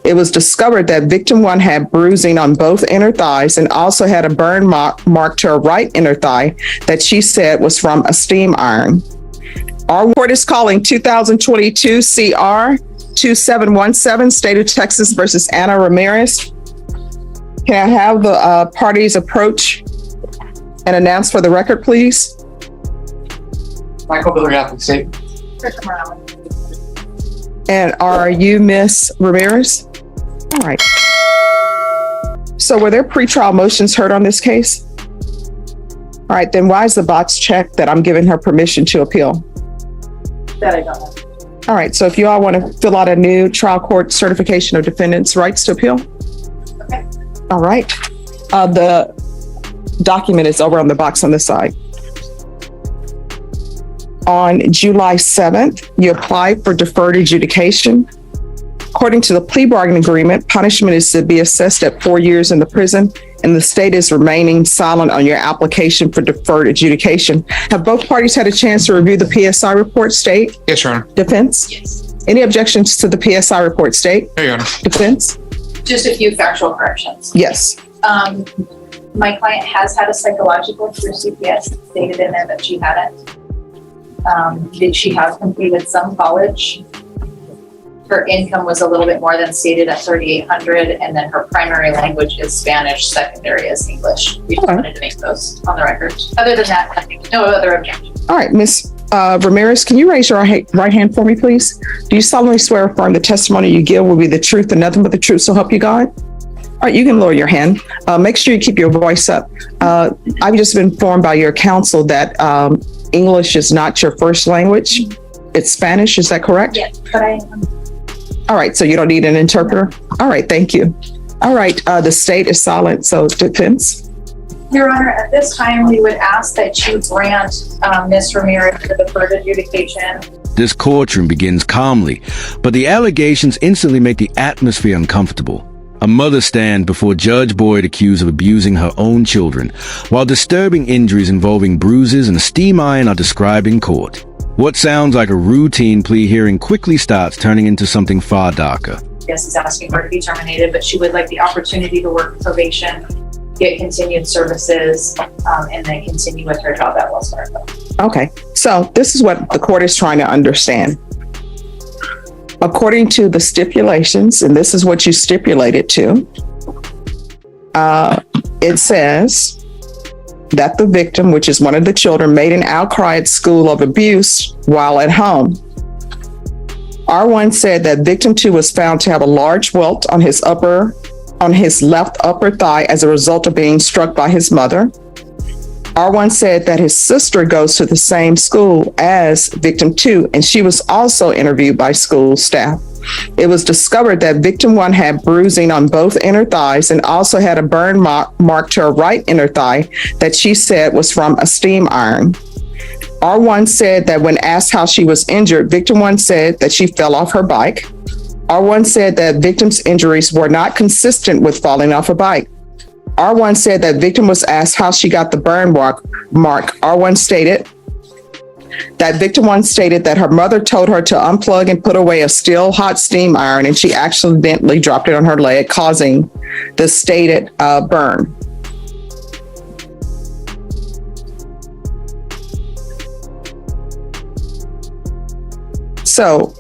It was discovered that victim 1 had bruising on both inner thighs and also had a burn mark to her right inner thigh that she said was from a steam iron. Our court is calling 2022 CR 2717, State of Texas versus Anna Ramirez. Can I have the parties approach and announce for the record, please? Michael Miller, Catholic State. And are you Miss Ramirez? All right. So were there pretrial motions heard on this case? All right, then why is the box checked that I'm giving her permission to appeal? That I don't know. All right, so if you all want to fill out a new trial court certification of defendant's rights to appeal. Okay. All right. The document is over on the box on the side. On July 7th, you applied for deferred adjudication. According to the plea bargaining agreement, punishment is to be assessed at 4 years in the prison, and the state is remaining silent on your application for deferred adjudication. Have both parties had a chance to review the PSI report, state? Yes, Your Honor. Defense? Yes. Any objections to the PSI report, state? No, Your Honor. Defense? Just a few factual corrections. Yes. My client has had a psychological through CPS, stated in there that she hadn't. She has completed some college. Her income was a little bit more than stated at $3,800, and then her primary language is Spanish, secondary is English. We just wanted to make those on the record. Other than that, nothing, no other objection. All right, Ms. Ramirez, can you raise your right hand for me, please? Do you solemnly swear or affirm the testimony you give will be the truth and nothing but the truth, so help you God? All right, you can lower your hand. Make sure you keep your voice up. I've just been informed by your counsel that English is not your first language. It's Spanish, is that correct? Yes, but I All right, so you don't need an interpreter? All right, thank you. All right, the state is silent, so defense. Your Honor, at this time, we would ask that you grant Ms. Ramirez the deferred adjudication. This courtroom begins calmly, but the allegations instantly make the atmosphere uncomfortable. A mother stands before Judge Boyd accused of abusing her own children, while disturbing injuries involving bruises and steam iron are described in court. What sounds like a routine plea hearing quickly starts turning into something far darker. Yes, is asking her to be terminated, but she would like the opportunity to work probation, get continued services, and then continue with her job at Wells Fargo. Okay, so this is what the court is trying to understand. According to the stipulations, and this is what you stipulated to, it says that the victim, which is one of the children, made an outcry at school of abuse while at home. R1 said that victim 2 was found to have a large welt on his left upper thigh as a result of being struck by his mother. R1 said that his sister goes to the same school as victim 2, and she was also interviewed by school staff. It was discovered that victim 1 had bruising on both inner thighs and also had a burn mark to her right inner thigh that she said was from a steam iron. R1 said that when asked how she was injured, victim 1 said that she fell off her bike. R1 said that victim's injuries were not consistent with falling off a bike. R1 said that victim was asked how she got the burn mark. R1 stated that victim 1 stated that her mother told her to unplug and put away a still hot steam iron, and she accidentally dropped it on her leg, causing the stated burn. So,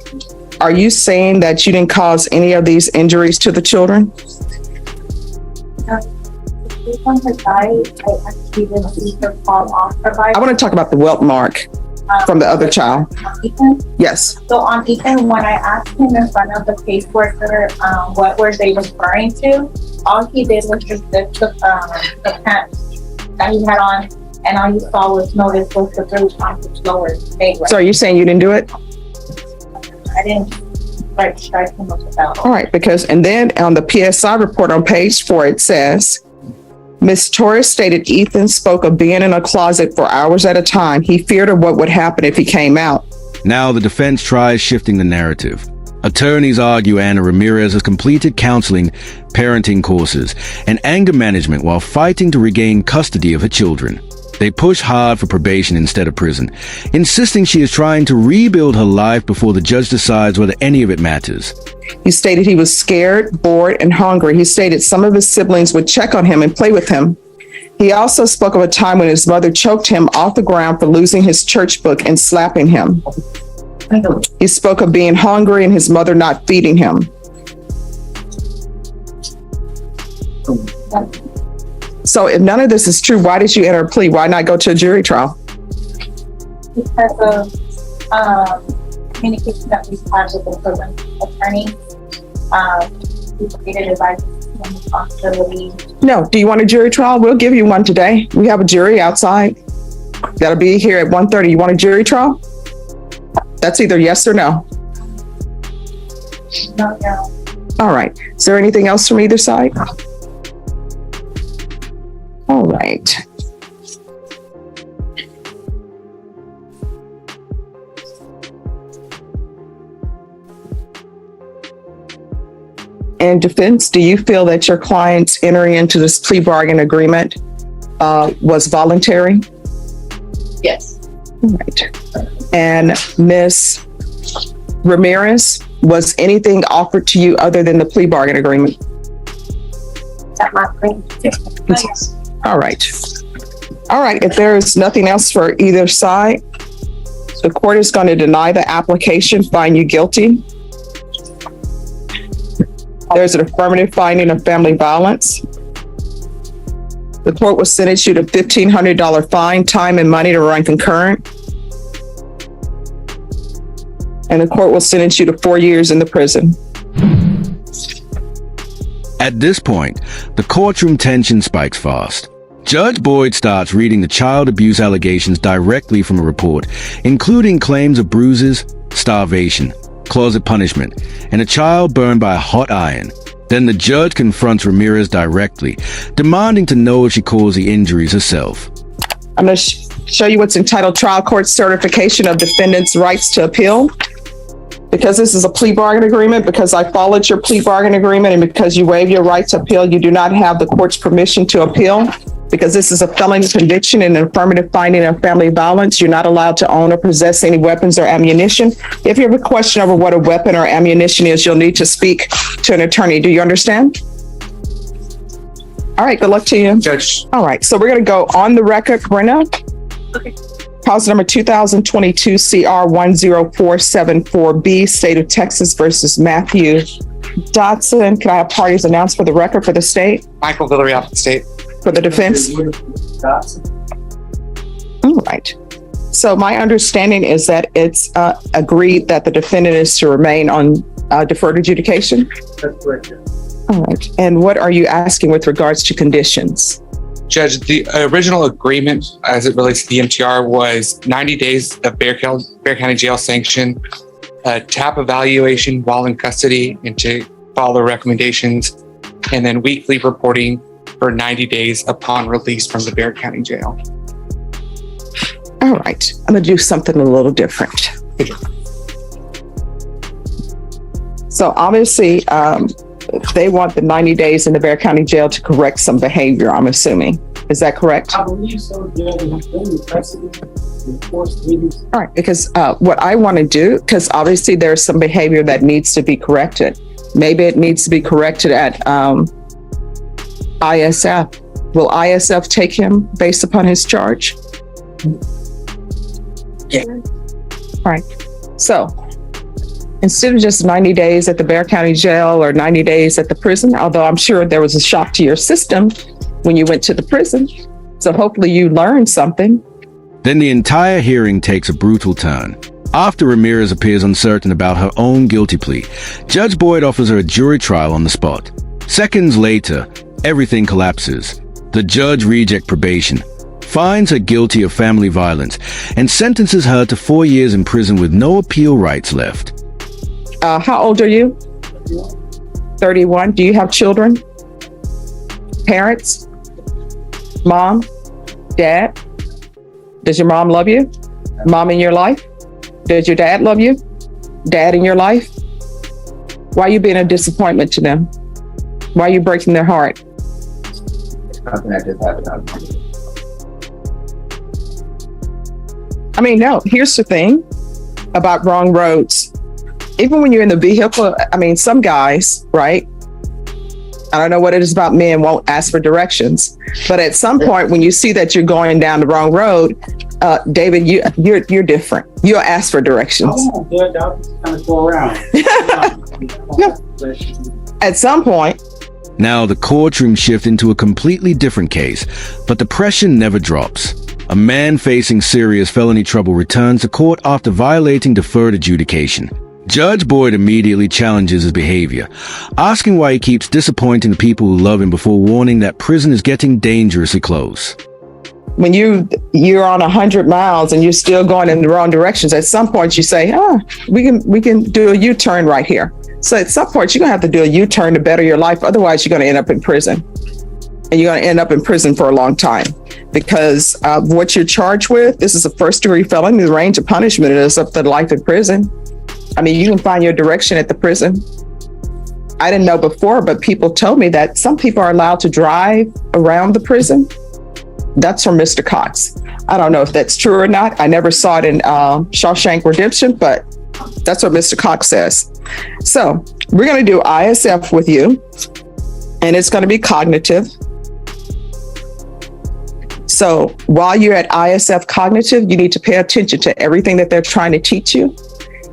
are you saying that you didn't cause any of these injuries to the children? On her thigh, I actually didn't see her fall off her bike. I want to talk about the welt mark from the other child. Ethan? Yes. So on Ethan, when I asked him in front of the caseworker, what were they referring to, all he did was just lift the pants that he had on, and all you saw was notice was the bruise on his lower leg. So are you saying you didn't do it? I didn't strike him with the belt. All right, and then on the PSI report on page 4, it says, Ms. Torres stated Ethan spoke of being in a closet for hours at a time. He feared of what would happen if he came out. Now the defense tries shifting the narrative. Attorneys argue Anna Ramirez has completed counseling, parenting courses, and anger management while fighting to regain custody of her children. They push hard for probation instead of prison, insisting she is trying to rebuild her life before the judge decides whether any of it matters. He stated he was scared, bored, and hungry. He stated some of his siblings would check on him and play with him. He also spoke of a time when his mother choked him off the ground for losing his church book and slapping him. He spoke of being hungry and his mother not feeding him. So if none of this is true, why did you enter a plea? Why not go to a jury trial? Because of communication that we've had with the prison attorney. We created advice and responsibility. No. Do you want a jury trial? We'll give you one today. We have a jury outside. That'll be here at 1:30. You want a jury trial? That's either yes or no. No. All right. Is there anything else from either side? All right. In defense, do you feel that your client's entering into this plea bargain agreement was voluntary? Yes. Right. And Ms. Ramirez, was anything offered to you other than the plea bargain agreement? That my friend. Yes. All right. All right. If there is nothing else for either side, the court is going to deny the application, find you guilty. There's an affirmative finding of family violence. The court will sentence you to $1,500 fine, time and money to run concurrent. And the court will sentence you to 4 years in the prison. At this point, the courtroom tension spikes fast. Judge Boyd starts reading the child abuse allegations directly from a report, including claims of bruises, starvation, closet punishment, and a child burned by a hot iron. Then the judge confronts Ramirez directly, demanding to know if she caused the injuries herself. I'm going to show you what's entitled Trial Court Certification of Defendant's Rights to Appeal. Because this is a plea bargain agreement, because I followed your plea bargain agreement, and because you waive your right to appeal, you do not have the court's permission to appeal. Because this is a felony conviction and an affirmative finding of family violence, you're not allowed to own or possess any weapons or ammunition. If you have a question over what a weapon or ammunition is, you'll need to speak to an attorney. Do you understand? All right, good luck to you. Judge, All right, so we're going to go on the record, Brenna. Okay. Cause number 2022 CR 10474B, State of Texas versus Matthew Dotson. Can I have parties announced for the record for the state, Michael Villarreal, the state. for the defense? All right. So my understanding is that it's agreed that the defendant is to remain on deferred adjudication. That's correct. All right. And what are you asking with regards to conditions? Judge, the original agreement as it relates to the MTR was 90 days of Bexar County Jail sanction, a TAP evaluation while in custody and to follow recommendations, and then weekly reporting for 90 days upon release from the Bexar County Jail. All right. I'm going to do something a little different. So obviously, they want the 90 days in the Bexar County Jail to correct some behavior, I'm assuming. Is that correct? I believe so, yeah, the precedent, enforced meetings. All right, because what I want to do, because obviously there's some behavior that needs to be corrected. Maybe it needs to be corrected at ISF. Will ISF take him based upon his charge? Yeah. All right. So instead of just 90 days at the Bexar County Jail or 90 days at the prison, although I'm sure there was a shock to your system when you went to the prison. So hopefully you learned something. Then the entire hearing takes a brutal turn. After Ramirez appears uncertain about her own guilty plea, Judge Boyd offers her a jury trial on the spot. Seconds later, everything collapses. The judge rejects probation, finds her guilty of family violence, and sentences her to 4 years in prison with no appeal rights left. How old are you? 31. Do you have children? Parents? Mom? Dad? Does your mom love you? Mom in your life? Does your dad love you? Dad in your life? Why are you being a disappointment to them? Why are you breaking their heart? I mean, no, here's the thing about wrong roads. Even when you're in the vehicle, I mean, some guys, right? I don't know what it is about men won't ask for directions, but at some point when you see that you're going down the wrong road, David, you're different. You'll ask for directions. Oh, good. I'll just kind of go around. At some point. Now, the courtroom shift into a completely different case, but the pressure never drops. A man facing serious felony trouble returns to court after violating deferred adjudication. Judge Boyd immediately challenges his behavior, asking why he keeps disappointing the people who love him before warning that prison is getting dangerously close. When you're on 100 miles and you're still going in the wrong directions, at some point you say, we can do a U-turn right here. So at some point you're gonna have to do a U-turn to better your life. Otherwise you're gonna end up in prison, and you're gonna end up in prison for a long time because what you're charged with. This is a first-degree felony. The range of punishment is up to life in prison. I mean, you can find your direction at the prison. I didn't know before, but people told me that some people are allowed to drive around the prison. That's from Mr. Cox. I don't know if that's true or not. I never saw it in Shawshank Redemption, but that's what Mr. Cox says. So we're going to do ISF with you, and it's going to be cognitive. So while you're at ISF cognitive, you need to pay attention to everything that they're trying to teach you.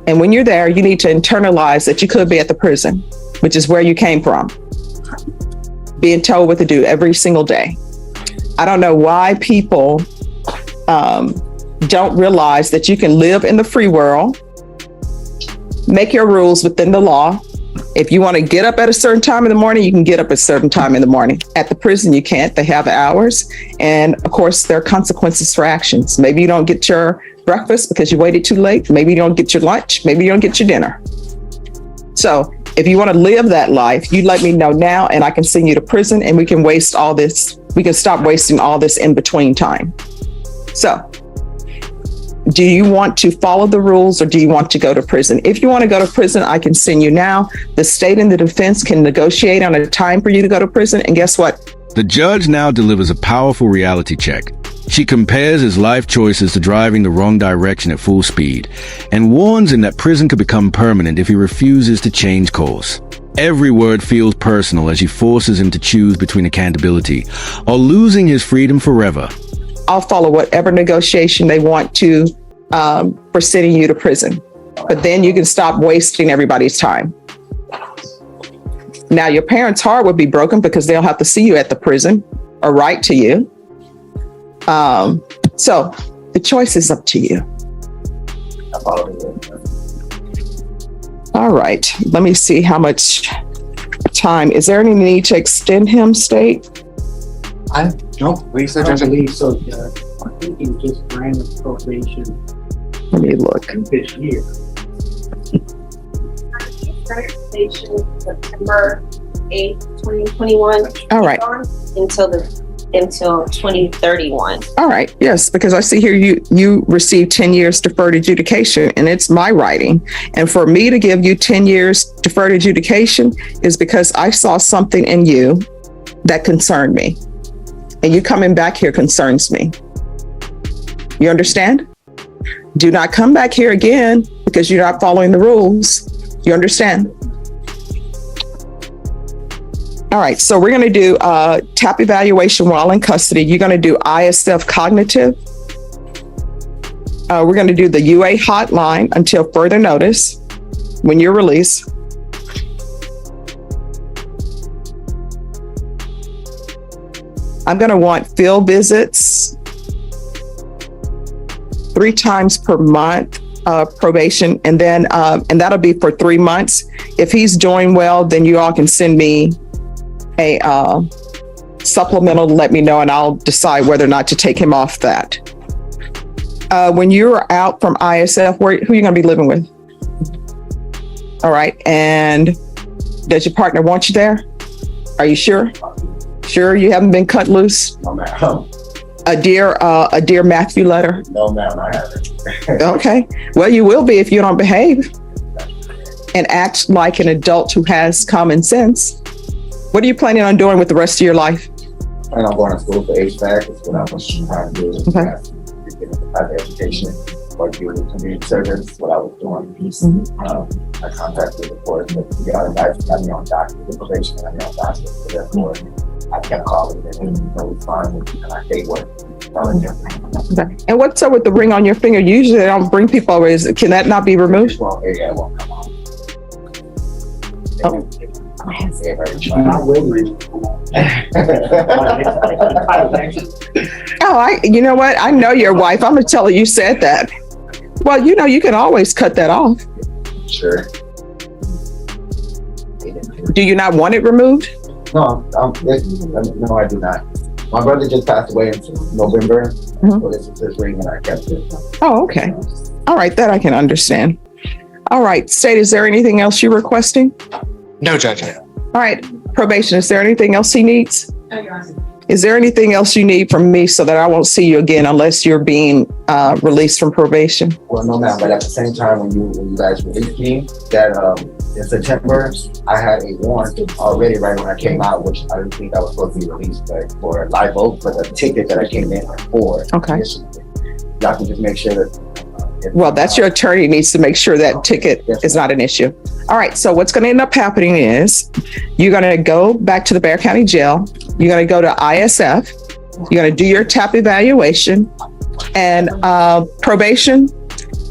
And when you're there, you need to internalize that you could be at the prison, which is where you came from, being told what to do every single day. I don't know why people don't realize that you can live in the free world, make your rules within the law. If you want to get up at a certain time in the morning, you can get up at a certain time in the morning. At the prison, you can't. They have hours. And of course, there are consequences for actions. Maybe you don't get your breakfast because you waited too late. Maybe you don't get your lunch. Maybe you don't get your dinner. So if you want to live that life, you let me know now and I can send you to prison and we can waste all this. We can stop wasting all this in between time. So do you want to follow the rules or do you want to go to prison? If you want to go to prison, I can send you now. The state and the defense can negotiate on a time for you to go to prison. And guess what? The judge now delivers a powerful reality check. She compares his life choices to driving the wrong direction at full speed and warns him that prison could become permanent if he refuses to change course. Every word feels personal as she forces him to choose between accountability or losing his freedom forever. I'll follow whatever negotiation they want to for sending you to prison. But then you can stop wasting everybody's time. Now, your parents' heart would be broken because they'll have to see you at the prison or write to you. So the choice is up to you. All right, let me see how much time. Is there any need to extend him, State? I don't believe so, I Judge. believe so, Judge. I think he just granted probation Let me look. this year. Station September 8th, 2021. All right. Until 2031. All right, yes, because I see here you received 10 years deferred adjudication and it's my writing. And for me to give you 10 years deferred adjudication is because I saw something in you that concerned me. And you coming back here concerns me. You understand? Do not come back here again because you're not following the rules. You understand? All right, so we're going to do TAP evaluation while in custody. You're going to do ISF cognitive. We're going to do the UA hotline until further notice when you're released. I'm going to want field visits 3 times per month, probation, and then and that'll be for 3 months. If he's doing well, then you all can send me a supplemental to let me know, and I'll decide whether or not to take him off that. When you're out from ISF, who are you going to be living with? All right, and does your partner want you there? Are you sure? Sure, you haven't been cut loose? No, ma'am. A dear Matthew letter? No, ma'am, I haven't. Okay. Well, you will be if you don't behave and act like an adult who has common sense. What are you planning on doing with the rest of your life? And I'm going to school for HVAC. That's what I was trying to do. Okay. private education, working with community service, what I was doing. I contacted the court, but the other guys got me on docket, the probation got me on docket, so therefore I kept calling them and it was fine, and I stayed working. Okay. And what's up with the ring on your finger? Usually they don't bring people over. Can that not be removed? Well, it won't come on. Oh. Not really. Oh, you know what? I know your wife. I'm gonna tell her you said that. Well, you know, you can always cut that off. Sure. Do you not want it removed? No, no, I do not. My brother just passed away in November, so this is his ring and I kept it. Oh, okay. All right, that I can understand. All right, State, is there anything else you're requesting? No, Judge. All right, Probation, is there anything else he needs? No, Your Honor. Is there anything else you need from me so that I won't see you again unless you're being released from probation? Well, no, ma'am, but at the same time, when you guys released me, that in September, I had a warrant already right when I came out, which I didn't think I was supposed to be released, but for a live vote for the ticket that I came in for. Okay. Y'all can just make sure that. Well, that's your attorney needs to make sure that ticket is not an issue. All right, so what's going to end up happening is you're going to go back to the Bexar County Jail. You're going to go to ISF. You're going to do your TAP evaluation and probation.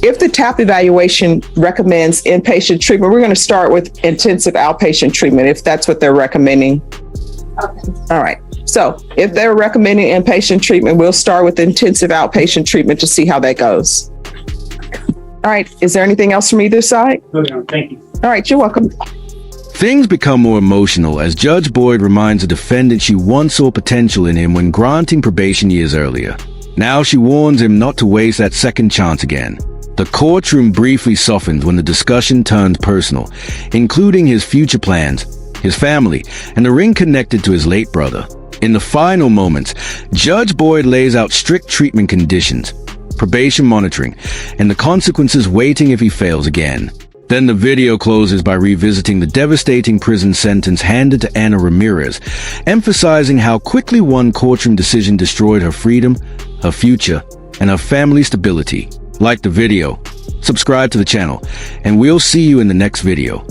If the TAP evaluation recommends inpatient treatment, we're going to start with intensive outpatient treatment if that's what they're recommending. Okay. All right. So if they're recommending inpatient treatment, we'll start with intensive outpatient treatment to see how that goes. All right. Is there anything else from either side? No, thank you. All right. You're welcome. Things become more emotional as Judge Boyd reminds the defendant she once saw potential in him when granting probation years earlier. Now she warns him not to waste that second chance again. The courtroom briefly softens when the discussion turns personal, including his future plans, his family, and the ring connected to his late brother. In the final moments, Judge Boyd lays out strict treatment conditions, probation monitoring, and the consequences waiting if he fails again. Then the video closes by revisiting the devastating prison sentence handed to Anna Ramirez, emphasizing how quickly one courtroom decision destroyed her freedom, her future, and her family's stability. Like the video, subscribe to the channel, and we'll see you in the next video.